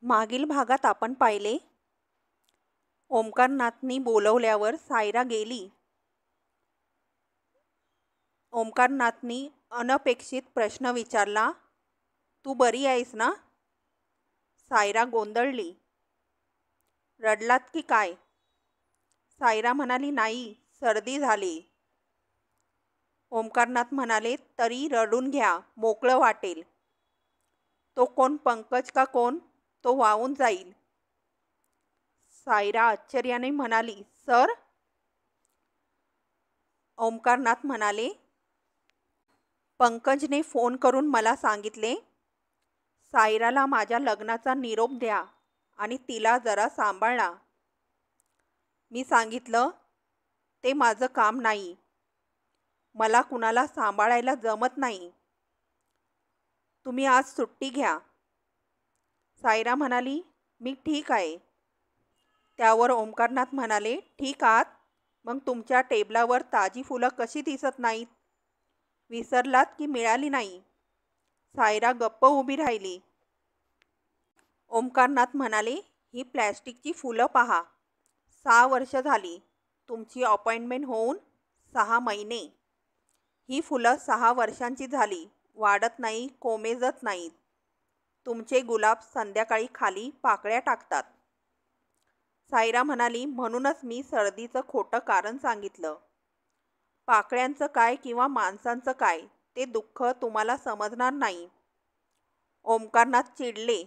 मागील भागात आपण पाहिले, ओंकारनाथनी बोलवल्यावर सायरा गेली. ओंकारनाथनी अनपेक्षित प्रश्न विचारला, तू बरी आहेस ना? सायरा गोंधळली. रडलात की काय? सायरा म्हणाली, नाही, सर्दी झाली. ओंकारनाथ म्हणाले, तरी रडून घ्या, मोकळं वाटेल. तो कोण, पंकज का कोण? तो वाहून जाईल. सायरा आश्चर्याने म्हणाली, सर? ओंकारनाथ म्हणाले, पंकजने फोन करून मला सांगितले, सायराला माझ्या लग्नाचा निरोप द्या आणि तिला जरा सांभाळा. मी सांगितलं, ते माझं काम नाही. मला कुणाला सांभाळायला जमत नाही. तुम्ही आज सुट्टी घ्या. सायरा म्हणाली, मी ठीक आहे. त्यावर ओंकारनाथ म्हणाले, ठीक आहात? मग तुमच्या टेबलावर ताजी फुलं कशी दिसत नाहीत? विसरलात की मिळाली नाही? सायरा गप्प उभी राहिली. ओंकारनाथ म्हणाले, ही प्लॅस्टिकची फुलं पहा. 6 वर्ष झाली. तुमची अपॉइंटमेंट होऊन 6 महिने. ही फुलं 6 वर्षांची झाली. वाढत नाही, कोमेजत नाहीत. तुमचे गुलाब संध्याकाळी खाली पाकळ्या टाकतात. सायरा म्हणाली, म्हणूनच मी सर्दीचं खोटं कारण सांगितलं. पाकळ्यांचं काय किंवा माणसांचं काय, ते दुःख तुम्हाला समजणार नाही. ओंकारनाथ चिडले.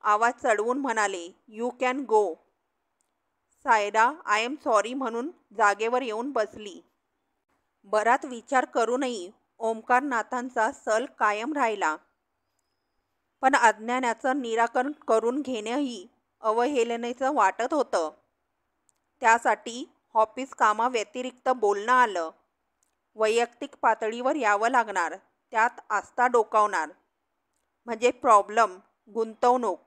आवाज चढवून म्हणाले, you can go. Saira I am sorry म्हणून जागेवर येऊन बसली. बराच विचार करूनही ओंकारनाथांचा सल कायम राहिला. पण अज्ञानाचं निराकरण करून घेणंही अवहेलनेचं वाटत होतं. त्यासाठी ऑफिस कामाव्यतिरिक्त बोलणं आलं. वैयक्तिक पातळीवर यावं लागणार. त्यात आस्था डोकावणार. म्हणजे प्रॉब्लेम, गुंतवणूक.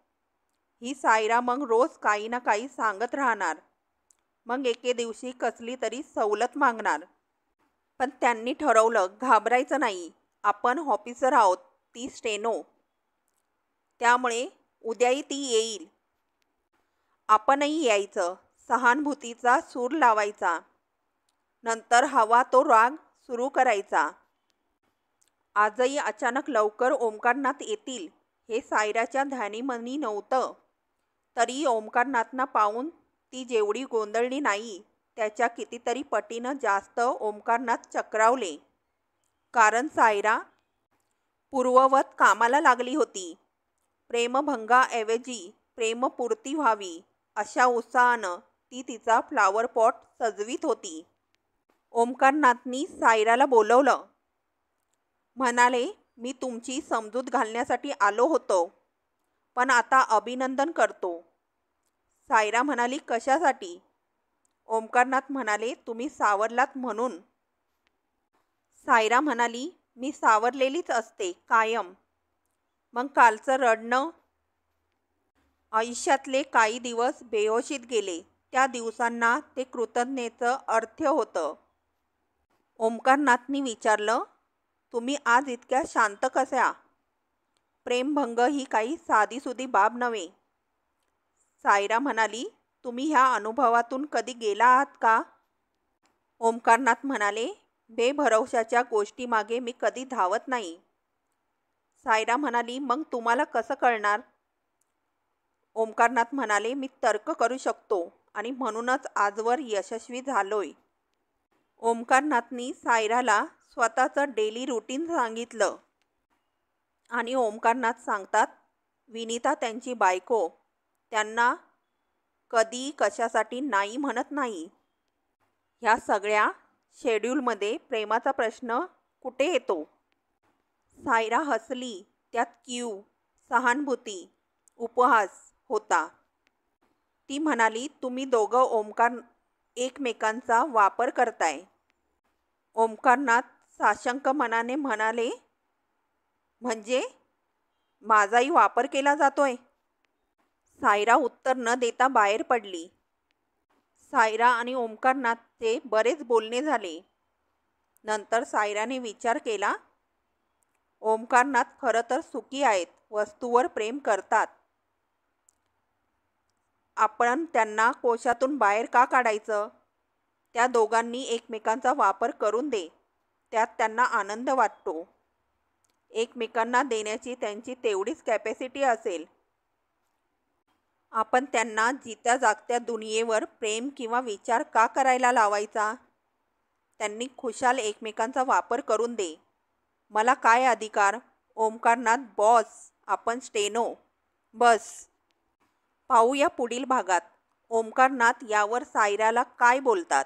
ही सायरा मग रोज काही ना काही सांगत राहणार. मग एके दिवशी कसली तरी सवलत मागणार. पण त्यांनी ठरवलं, घाबरायचं नाही. आपण ऑफिसर आहोत, ती स्टेनो. त्यामुळे उद्याही ती येईल. आपणही यायचं. सहानुभूतीचा सूर लावायचा. नंतर हवा तो राग सुरू करायचा. आजही अचानक लवकर ओंकारनाथ येतील हे सायराच्या ध्यानीमनी नव्हतं. तरी ओंकारनाथना पाहून ती जेवढी गोंधळली नाही, त्याच्या कितीतरी पटीनं जास्त ओंकारनाथ चक्रावले. कारण सायरा पूर्ववत कामाला लागली होती. प्रेमभंगाऐवजी प्रेमपूर्ती व्हावी अशा उत्साहानं ती तिचा फ्लावर पॉट सजवीत होती. ओंकारनाथनी सायराला बोलवलं. म्हणाले, मी तुमची समजूत घालण्यासाठी आलो होतो, पण आता अभिनंदन करतो. सायरा म्हणाली, कशासाठी? ओंकारनाथ म्हणाले, तुम्ही सावरलात म्हणून. सायरा म्हणाली, मी सावरलेलीच असते कायम. मग कालचं रडणं? आयुष्यातले काही दिवस बेहोशीत गेले. त्या दिवसांना ते कृतज्ञतेचं अर्थ होतं. ओंकारनाथनी विचारलं, तुम्ही आज इतक्या शांत कशा? प्रेमभंग ही काही साधीसुधी बाब नव्हे. सायरा म्हणाली, तुम्ही ह्या अनुभवातून कधी गेला आहात का? ओंकारनाथ म्हणाले, बेभरवशाच्या गोष्टीमागे मी कधी धावत नाही. सायरा म्हणाली, मग तुम्हाला कसं कळणार? ओंकारनाथ म्हणाले, मी तर्क करू शकतो आणि म्हणूनच आजवर यशस्वी झालोय. ओंकारनाथनी सायराला स्वतःचं डेली रुटीन सांगितलं. आणि ओंकारनाथ सांगतात, विनिता त्यांची बायको त्यांना कधी कशासाठी नाही म्हणत नाही. ह्या सगळ्या शेड्यूलमध्ये प्रेमाचा प्रश्न कुठे येतो? सायरा हसली. त्यात क्यू, सहानुभूती, उपहास होता. ती म्हणाली, तुम्ही दोघं ओंकार एकमेकांचा वापर करताय. ओंकारनाथ साशंक मनाने म्हणाले, म्हणजे माझाही वापर केला जातोय? सायरा उत्तर न देता बाहेर पडली. सायरा आणि ओंकारनाथचे बरेच बोलणे झाले. नंतर सायराने विचार केला, ओंकारनाथ खरं तर सुखी आहेत, वस्तूवर प्रेम करतात. आपण त्यांना कोशातून बाहेर का काढायचं? त्या दोघांनी एकमेकांचा वापर करून दे. त्यात त्यांना आनंद वाटतो. एकमेकांना देण्याची त्यांची तेवढीच कॅपॅसिटी असेल. आपण त्यांना जित्या जागत्या दुनियेवर प्रेम किंवा विचार का करायला लावायचा? त्यांनी खुशाल एकमेकांचा वापर करून दे. मला काय अधिकार? ओमकारनाथ बॉस, आपण स्टेनो. बस. पाहूया पुढील भागात ओमकारनाथ यावर सायराला काय बोलतात.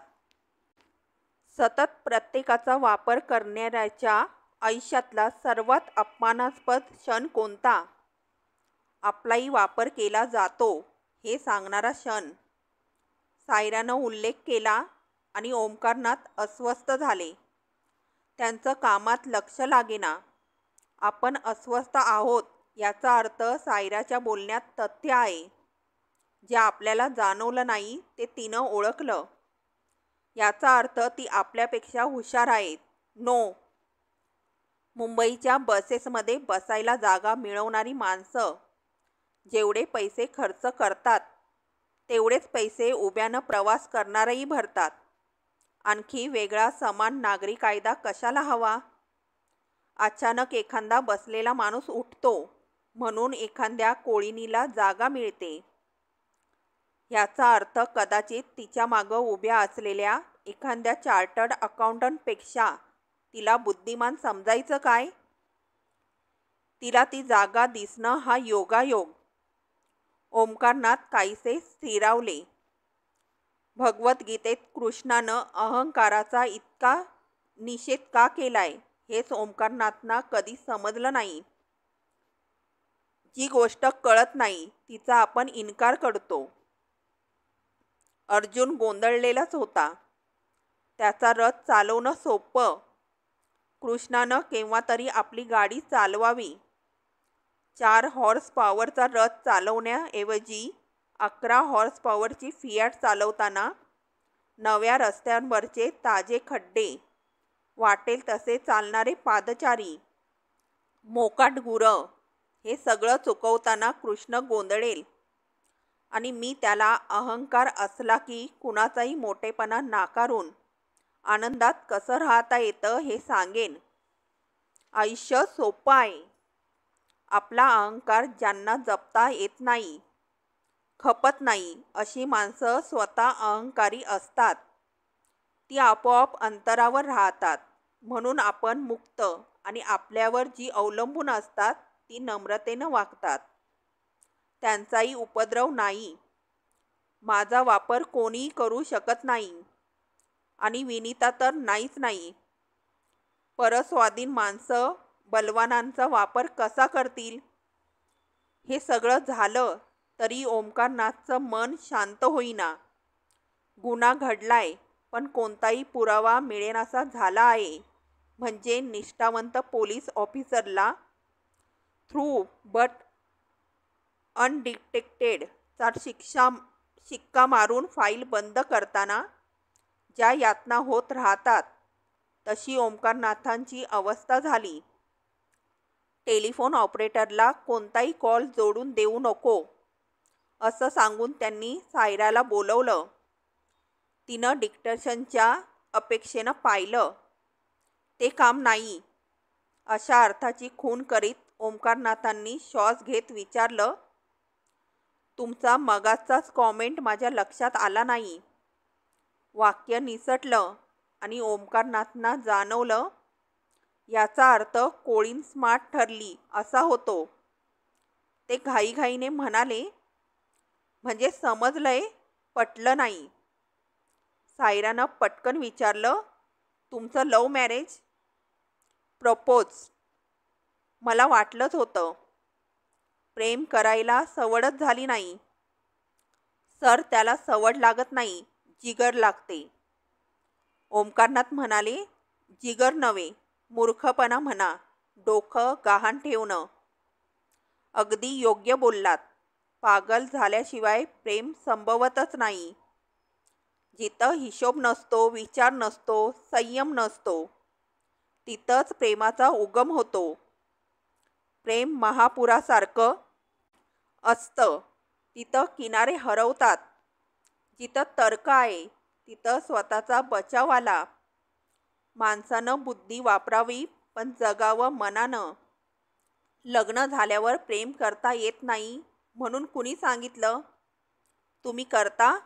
सतत प्रत्येकाचा वापर करणाऱ्याच्या आयुष्यातला सर्वात अपमानास्पद क्षण कोणता? आपलाही वापर केला जातो हे सांगणारा क्षण. सायरानं उल्लेख केला आणि ओमकारनाथ अस्वस्थ झाले. त्यांचं कामात लक्ष लागेना. आपण अस्वस्थ आहोत याचा अर्थ सायराच्या बोलण्यात तथ्य आहे. जे आपल्याला जाणवलं नाही ते तिनं ओळखलं. याचा अर्थ ती आपल्यापेक्षा हुशार आहेत. नो. मुंबईच्या बसेसमध्ये बसायला जागा मिळवणारी माणसं जेवढे पैसे खर्च करतात तेवढेच पैसे उभ्यानं प्रवास करणारही भरतात. आणखी वेगळा समान नागरी कायदा कशाला हवा? अचानक एखादा बसलेला माणूस उठतो म्हणून एखाद्या कोळिनीला जागा मिळते. याचा अर्थ कदाचित तिच्या मागं उभ्या असलेल्या एखाद्या चार्टर्ड अकाउंटंटपेक्षा तिला बुद्धिमान समजायचं काय? तिला ती जागा दिसणं हा योगायोग. ओमकारनाथ काहीसे स्थिरावले. भगवद्गीतेत कृष्णानं अहंकाराचा इतका निषेध का केलाय हेच ओमकारनाथांना कधी समजलं नाही. जी गोष्ट कळत नाही तिचा आपण इन्कार करतो. अर्जुन गोंधळलेलाच होता. त्याचा रथ चालवणं सोपं. कृष्णानं केव्हा तरी आपली गाडी चालवावी. 4 हॉर्स पॉवरचा रथ चालवण्याऐवजी 11 हॉर्स पॉवरची फियाट चालवताना नव्या रस्त्यांवरचे ताजे खड्डे, वाटेल तसे चालणारे पादचारी, मोकाट गुरं हे सगळं चुकवताना कृष्ण गोंधळेल आणि मी त्याला अहंकार असला की कुणाचाही मोठेपणा नाकारून आनंदात कसं राहता येतं हे सांगेन. आयुष्य सोपं आहे. आपला अहंकार ज्यांना जपता येत नाही, खपत नाही अशी माणसं स्वतः अहंकारी असतात. ती आपोआप अंतरावर राहतात. म्हणून आपण मुक्त आणि आपल्यावर जी अवलंबून असतात ती नम्रतेनं वागतात. त्यांचाही उपद्रव नाही. माझा वापर कोणीही करू शकत नाही आणि विनिता तर नाहीच नाही. परस्वाधीन माणसं बलवानांचा वापर कसा करतील? हे सगळं झालं तरी ओमकारनाथचं मन शांत होईना. गुन्हा घडलाय पण कोणताही पुरावा मिळेनासा झाला आहे. म्हणजे निष्ठावंत पोलीस ऑफिसरला थ्रू बट अनडिटेक्टेड चा शिक्का मारून फाईल बंद करताना ज्या यातना होत राहतात तशी ओमकारनाथांची अवस्था झाली. टेलिफोन ऑपरेटरला कोणताही कॉल जोडून देऊ नको असं सांगून त्यांनी सायराला बोलवलं. तिनं डिक्टेशनच्या अपेक्षेनं पाहिलं. ते काम नाही. अशा अर्थाची खूण करीत ओमकारनाथांनी श्वास घेत विचारलं, तुमचा मगाचाच कॉमेंट माझ्या लक्षात आला नाही. वाक्य निसटलं आणि ओमकारनाथांना जाणवलं याचा अर्थ कोळीन स्मार्ट ठरली असा होतो. ते घाईघाईने म्हणाले, म्हणजे समजलंय, पटलं नाही. सायरानं पटकन विचारलं, तुमचं लव्ह मॅरेज? प्रपोज? मला वाटलंच होतं. प्रेम करायला सवडच झाली नाही. सर, त्याला सवड लागत नाही, जिगर लागते. ओमकारनाथ म्हणाले, जिगर नव्हे, मूर्खपणा म्हणा, डोकं गहाण ठेवणं. अगदी योग्य बोललात. पागल झाल्याशिवाय प्रेम संभवतच नाही. जिथं हिशोब नसतो, विचार नसतो, संयम नसतो, तिथंच प्रेमाचा उगम होतो. प्रेम महापुरासारखं असतं. तिथं किनारे हरवतात. जिथं तर्क आहे तिथं स्वतःचा बचाव आला. माणसानं बुद्धी वापरावी पण जगावं मनानं. लग्न झाल्यावर प्रेम करता येत नाही म्हणून कुणी सांगितलं? तुम्ही करता?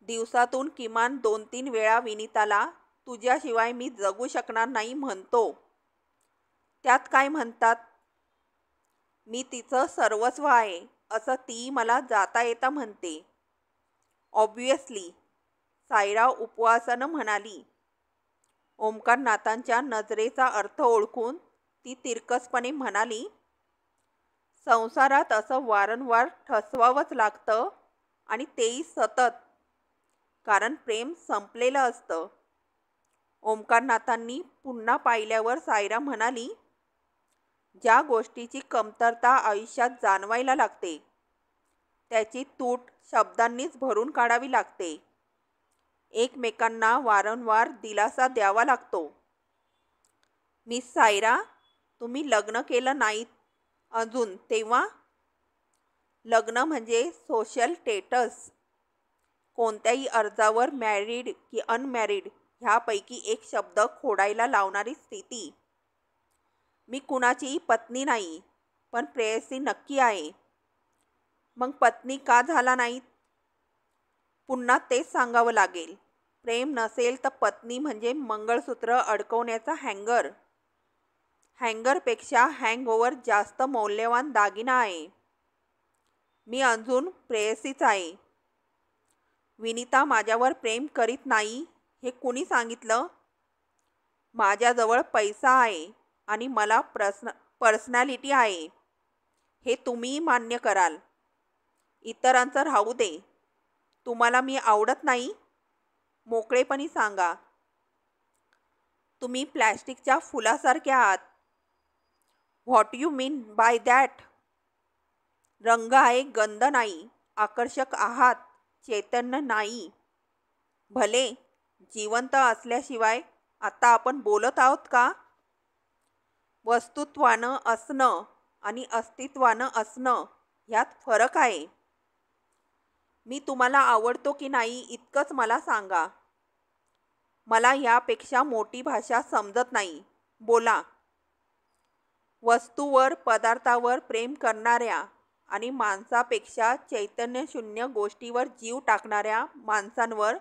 दिवसातून किमान 2-3 वेळा विनीताला तुझ्याशिवाय मी जगू शकणार नाही म्हणतो. त्यात काय म्हणतात? मी तिचं सर्वस्व आहे असं ती मला जाता येता म्हणते. ऑब्व्हियसली, सायरा उपवासानं म्हणाली. ओंकारनाथांच्या नजरेचा अर्थ ओळखून ती तिरकसपणे म्हणाली, संसारात असं वारंवार ठसवावंच लागतं आणि तेही सतत, कारण प्रेम संपलेलं असतं. ओंकारनाथांनी पुन्हा पाहिल्यावर सायरा म्हणाली, ज्या गोष्टीची कमतरता आयुष्यात जाणवायला लागते त्याची तूट शब्दांनीच भरून काढावी लागते. एकमेकांना वारंवार दिलासा द्यावा लागतो. मिस सायरा, तुम्ही लग्न केलं नाहीत अजून तेव्हा? लग्न म्हणजे सोशल स्टेटस. कोणत्याही अर्जावर मॅरिड की अनमॅरिड ह्यापैकी एक शब्द खोडायला लावणारी स्थिती. मी कुणाचीही पत्नी नाही, पण प्रेयसी नक्की आहे. मग पत्नी का झाला नाहीत? पुन्हा तेच सांगावं लागेल. प्रेम नसेल तर पत्नी म्हणजे मंगळसूत्र अडकवण्याचा हँगर. हँगरपेक्षा हँगओव्हर जास्त मौल्यवान दागिना आहे. मी अजून प्रेयसीच आहे. विनीता माझ्यावर प्रेम करीत नाही हे कुणी सांगितलं? माझ्याजवळ पैसा आहे आणि मला पर्सनॅलिटी आहे हे तुम्ही मान्य कराल. इतरांचं राहू दे. तुम्हाला मी आवडत नाही? मोकळेपणी सांगा. तुम्ही प्लॅस्टिकच्या फुलासारख्या आहात. What you mean by that? रंग आहे, गंध नाही. आकर्षक आहात, चैतन्य नाही. भले जिवंत असल्याशिवाय आता आपण बोलत आहोत का? वस्तुत्वानं असणं आणि अस्तित्वानं असणं ह्यात फरक आहे. मी तुम्हाला आवडतो की नाही इतकंच मला सांगा. मला यापेक्षा मोठी भाषा समजत नाही. बोला. वस्तूवर, पदार्थावर प्रेम करणाऱ्या आणि माणसापेक्षा चैतन्यशून्य गोष्टीवर जीव टाकणाऱ्या माणसांवर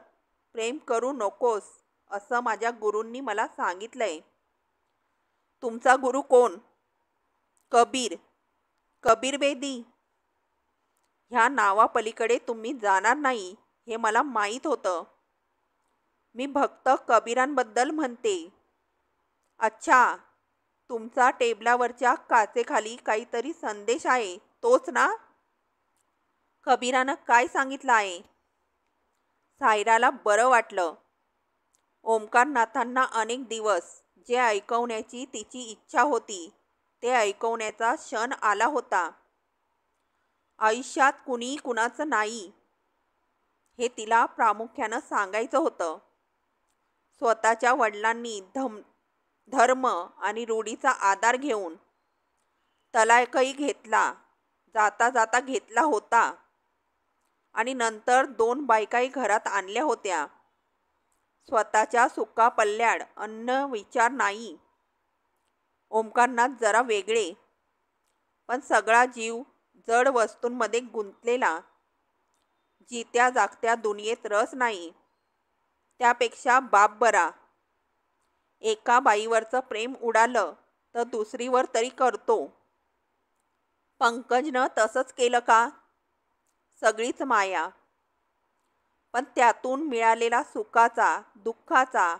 प्रेम करू नकोस असं माझ्या गुरूंनी मला सांगितलंय. तुमचा गुरु कोण? कबीर. कबीर बेदी. ह्या नावापलीकडे तुम्ही जाणार नाही हे मला माहीत होतं. मी भक्त कबीरांबद्दल म्हणते. अच्छा, तुमचा टेबलावरच्या काचेखाली काहीतरी संदेश आहे तोच ना? कबीरानं काय सांगितलं आहे? सायराला बरं वाटलं. ओंकारनाथांना अनेक दिवस जे ऐकवण्याची तिची इच्छा होती ते ऐकवण्याचा क्षण आला होता. आयुष्यात कुणी कुणाचं नाही हे तिला प्रामुख्यानं सांगायचं होतं. स्वतःच्या वडिलांनी धर्म आणि रूढीचा आधार घेऊन तलाकही घेतला, जाता जाता घेतला होता आणि नंतर 2 बायकाही घरात आणल्या होत्या. स्वतःच्या सुखापल्याड अन्न विचार नाही. ओंकारनाथ जरा वेगळे, पण सगळा जीव जड वस्तूंमध्ये गुंतलेला. जित्या जागत्या दुनियेत रस नाही. त्यापेक्षा बाप बरा. एका बाईवरचं प्रेम उडालं तर दुसरीवर तरी करतो. पंकजनं तसंच केलं का? सगळीच माया. पण त्यातून मिळालेला सुखाचा, दुःखाचा,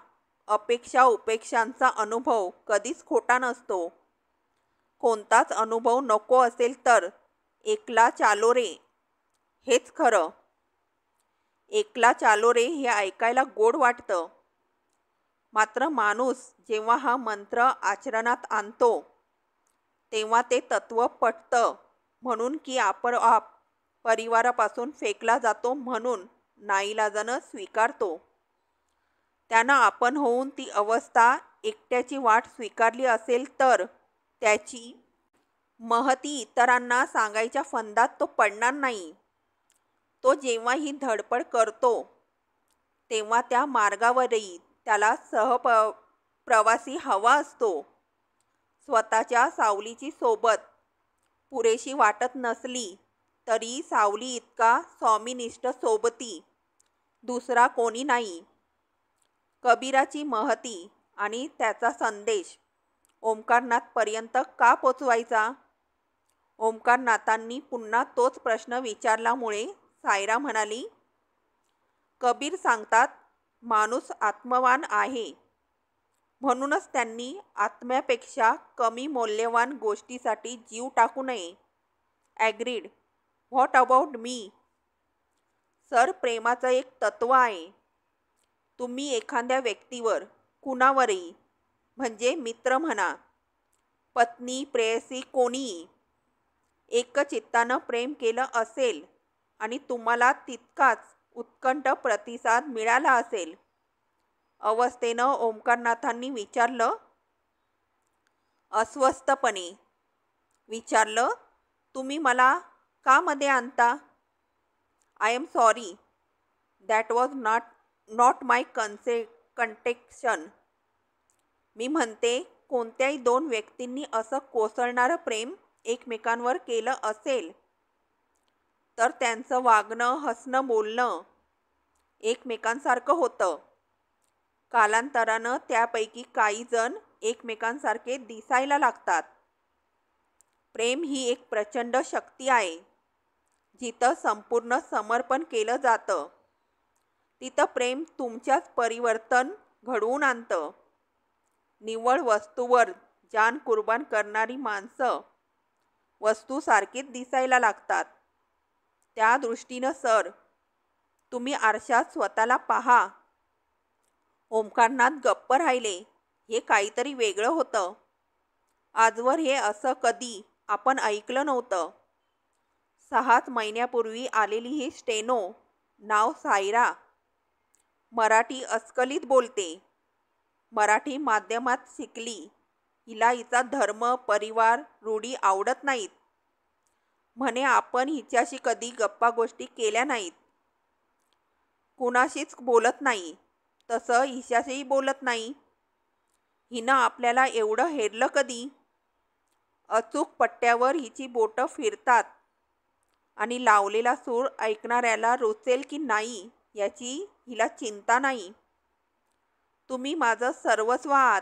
अपेक्षा उपेक्षांचा अनुभव कधीच खोटा नसतो. कोणताच अनुभव नको असेल तर एकला चालो रे हेच खरं. एकला चालो रे हे ऐकायला गोड वाटतं. मात्र माणूस जेव्हा हा मंत्र आचरणात आणतो तेव्हा ते तत्त्व पटतं म्हणून की आपोआप परिवारापासून फेकला जातो म्हणून नाईलाजानं स्वीकारतो. त्यानं आपण होऊन ती अवस्था एकट्याची वाट स्वीकारली असेल तर त्याची महती इतरांना सांगायच्या फंदात तो पडणार नाही. तो जेव्हा ही धडपड करतो तेव्हा त्या मार्गावरही त्याला प्रवासी हवा असतो. स्वतःच्या सावलीची सोबत पुरेशी वाटत नसली तरी सावली इतका स्वामीनिष्ठ सोबती दुसरा कोणी नाही. कबीराची महती आणि त्याचा संदेश ओंकारनाथपर्यंत का पोचवायचा? ओंकारनाथांनी पुन्हा तोच प्रश्न विचारल्यामुळे सायरा म्हणाली, कबीर सांगतात माणूस आत्मवान आहे, म्हणूनच त्यांनी आत्म्यापेक्षा कमी मौल्यवान गोष्टीसाठी जीव टाकू नये. Agreed. What about me? Sir, प्रेमाचं एक तत्त्व आहे. तुम्ही एखाद्या व्यक्तीवर, कुणावरही, म्हणजे मित्र म्हणा, पत्नी, प्रेयसी, कोणीही, एकचित्तानं प्रेम केलं असेल आणि तुम्हाला तितकाच उत्कंठ प्रतिसाद मिळाला असेल. अवस्थेनं ओंकारनाथांनी विचारलं. अस्वस्थपणे विचारलं, तुम्ही मला का मध्ये आणता? I am sorry, that was not my contention. मी म्हणते, कोणत्याही दोन व्यक्तींनी असं कोसळणारं प्रेम एकमेकांवर केलं असेल तर त्यांचं वागणं, हसणं, बोलणं एकमेकांसारखं होतं. कालांतरानं त्यापैकी काही जण एकमेकांसारखे दिसायला लागतात. प्रेम ही एक प्रचंड शक्ती आहे. जिथं संपूर्ण समर्पण केलं जातं तिथं प्रेम तुमच्याच परिवर्तन घडवून आणतं. निव्वळ वस्तूवर जान कुर्बान करणारी माणसं वस्तूसारखीच दिसायला लागतात. त्या दृष्टीनं सर, तुम्ही आरशात स्वतःला पहा. ओंकारनाथ गप्प राहिले. हे काहीतरी वेगळं होतं. आजवर हे असं कधी आपण ऐकलं नव्हतं. 6 महिन्यापूर्वी आलेली ही स्टेनो, नाव सायरा, मराठी अस्खलित बोलते. मराठी माध्यमात शिकली. हिला हिचा धर्म, परिवार, रूढी आवडत नाहीत. म्हणे आपण हिच्याशी कधी गप्पा गोष्टी केल्या नाहीत. कुणाशीच बोलत नाही. तसं हिच्याशीही बोलत नाही. हिनं आपल्याला एवढं हेरलं कधी? अचूक पट्ट्यावर हिची बोटं फिरतात आणि लावलेला सूर ऐकणाऱ्याला रुचेल की नाही याची हिला चिंता नाही. तुम्ही माझं सर्वस्व आहात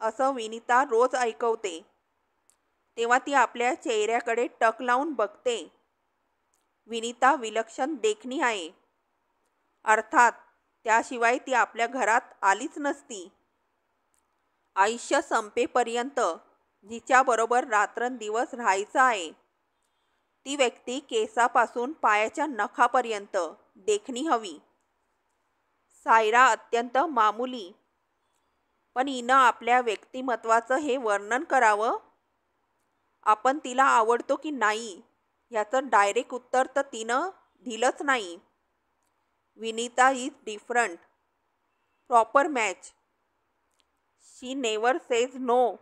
असं विनिता रोज ऐकवते. तेव्हा ती आपल्या चेहऱ्याकडे टक लावून बघते. विनिता विलक्षण देखणी आहे. अर्थात त्याशिवाय ती आपल्या घरात आलीच नसती. आयुष्य संपेपर्यंत जिच्याबरोबर रात्रंदिवस राहायचं आहे ती व्यक्ती केसापासून पायाच्या नखापर्यंत देखणी हवी. सायरा अत्यंत मामूली, पण हिनं आपल्या व्यक्तिमत्वाचं हे वर्णन करावं. आपण तिला आवडतो की नाही याचं डायरेक्ट उत्तर तर तिनं दिलंच नाही. Vinita is different. Proper match. She never says no.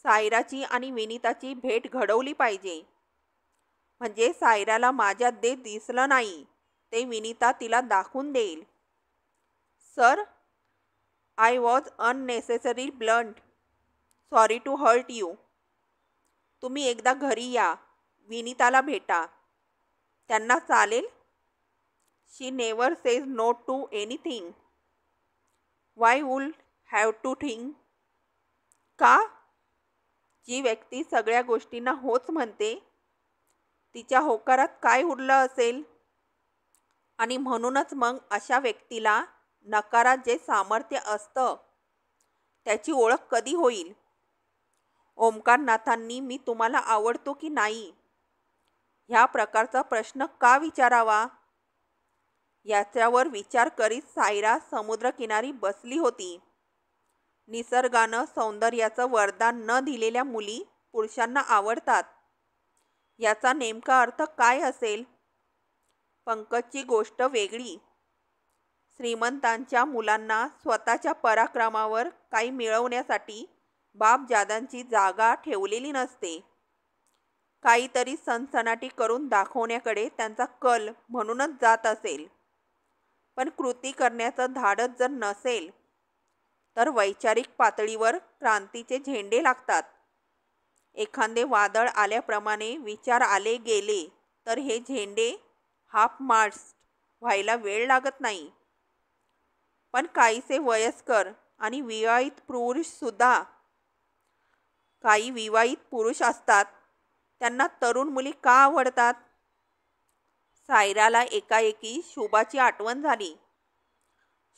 सायराची आणि विनिताची भेट घडवली पाहिजे. म्हणजे सायराला माझ्यात जे दिसलं नाही ते विनिता तिला दाखवून देईल. Sir, I was unnecessary blunt. Sorry to hurt you. तुम्ही एकदा घरी या, विनिताला भेटा. त्यांना चालेल? She never says no to anything. Why would have to think? का? जी व्यक्ती सगळ्या गोष्टींना होच म्हणते तिच्या होकारात काय उरलं असेल? आणि म्हणूनच मग अशा व्यक्तीला नकारात जे सामर्थ्य असतं त्याची ओळख कधी होईल? ओंकारनाथांनी मी तुम्हाला आवडतो की नाही ह्या प्रकारचा प्रश्न का विचारावा? याच्यावर विचार करीत सायरा समुद्रकिनारी बसली होती. निसर्गानं सौंदर्याचं वरदान न दिलेल्या मुली पुरुषांना आवडतात याचा नेमका अर्थ काय असेल? पंकजची गोष्ट वेगळी. श्रीमंतांच्या मुलांना स्वतःच्या पराक्रमावर काही मिळवण्यासाठी बापजाद्यांची जागा ठेवलेली नसते. काहीतरी सनसनाटी करून दाखवण्याकडे त्यांचा कल म्हणूनच जात असेल. पण कृती करण्याचं धाडस जर नसेल तर वैचारिक पातळीवर क्रांतीचे झेंडे लागतात. एखादे वादळ आल्याप्रमाणे विचार आले गेले तर हे झेंडे हाफ मास्ट व्हायला वेळ लागत नाही. पण काहीसे वयस्कर आणि विवाहित पुरुषसुद्धा, काही विवाहित पुरुष असतात, त्यांना तरुण मुली का आवडतात? सायराला एकाएकी शुभाची आठवण झाली.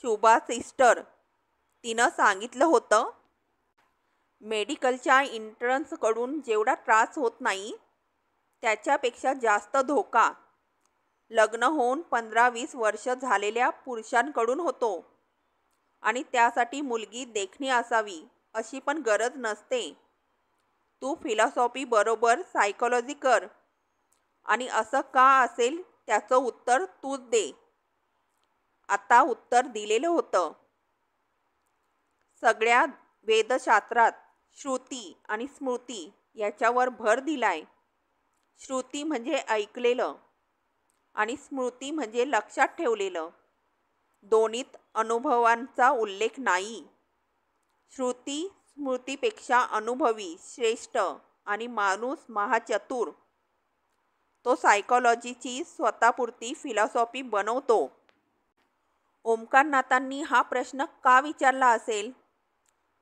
शुभा सिस्टर, तिनं सांगितलं होतं, मेडिकलच्या इंटर्न्सकडून जेवढा त्रास होत नाही त्याच्यापेक्षा जास्त धोका लग्न होऊन 15-20 वर्ष झालेल्या पुरुषांकडून होतो. आणि त्यासाठी मुलगी देखणी असावी अशी पण गरज नसते. तू फिलॉसॉफी बरोबर सायकोलॉजी कर आणि असं का असेल त्याचं उत्तर तूच दे. आता उत्तर दिलेलं होतं. सगळ्या वेदशास्त्रात श्रुती आणि स्मृती याच्यावर भर दिलाय. श्रुती म्हणजे ऐकलेलं आणि स्मृती म्हणजे लक्षात ठेवलेलं. दोन्हीत अनुभवांचा उल्लेख नाही. श्रुती स्मृतीपेक्षा अनुभवी श्रेष्ठ आणि माणूस महाचतुर. तो सायकोलॉजीची स्वतःपुरती फिलॉसॉफी बनवतो. ओमकारनाथांनी हा प्रश्न का विचारला असेल?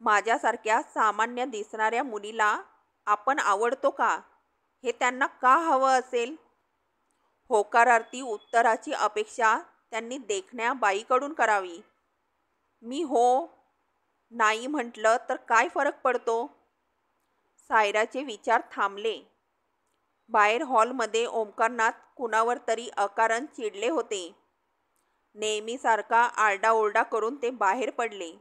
माझ्यासारख्या सामान्य दिसणाऱ्या मुलीला आपण आवडतो का, हे त्यांना का हवं असेल? होकारार्थी उत्तराची अपेक्षा त्यांनी देखण्या बाईकडून करावी. मी हो नाही म्हटलं तर काय फरक पडतो? सायराचे विचार थांबले. बाहेर हॉलमध्ये ओमकारनाथ कुणावर तरी अकारण चिडले होते. नेहमीसारखा आरडाओरडा करून ते बाहेर पडले.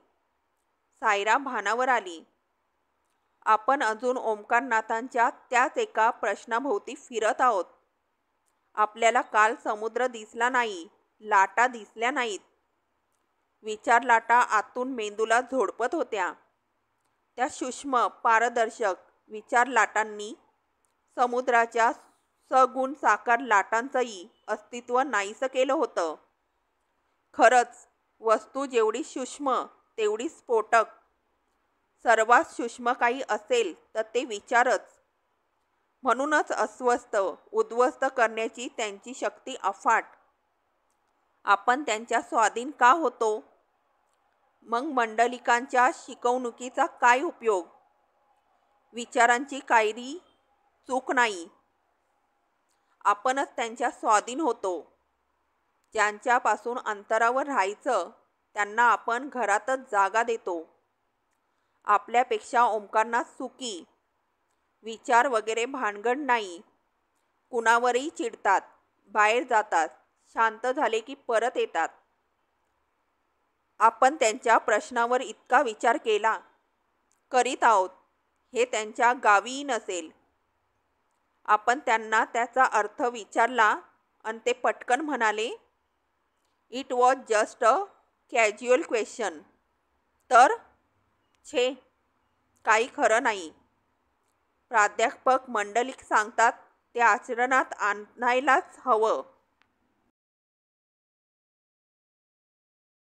सायरा भानावर आली. आपण अजून ओमकारनाथांच्या त्याच एका प्रश्नाभोवती फिरत आहोत. आपल्याला काल समुद्र दिसला नाही, लाटा दिसल्या नाहीत. विचार लाटा आतून मेंदूला झोडपत होत्या. त्या सूक्ष्म पारदर्शक विचार लाटांनी समुद्राच्या सगुण साकार लाटांचंही अस्तित्व नाहीसं केलं होतं. खरंच वस्तू जेवढी सूक्ष्म तेवढी स्फोटक. सर्वात सूक्ष्म काही असेल तर ते विचारच. म्हणूनच अस्वस्थ उद्ध्वस्त करण्याची त्यांची शक्ती अफाट. आपण त्यांच्या स्वाधीन का होतो? मग मंडलिकांच्या शिकवणुकीचा काय उपयोग? विचारांची काही चूक नाही. आपणच त्यांच्या स्वाधीन होतो. ज्यांच्यापासून अंतरावर राहायचं त्यांना आपण घरातच जागा देतो. आपल्यापेक्षा ओमकारनाथ सुखी. विचार वगैरे भानगड नाही. कुणावरही चिडतात, बाहेर जातात, शांत झाले की परत येतात. आपण त्यांच्या प्रश्नावर इतका विचार केला, करीत आहोत, हे त्यांच्या गावीही नसेल. आपण त्यांना त्याचा अर्थ विचारला आणि ते पटकन म्हणाले, it was just a casual question. तर छे, काही खरं नाही. प्राध्यापक मंडलिक सांगतात ते आचरणात आणायलाच हवं.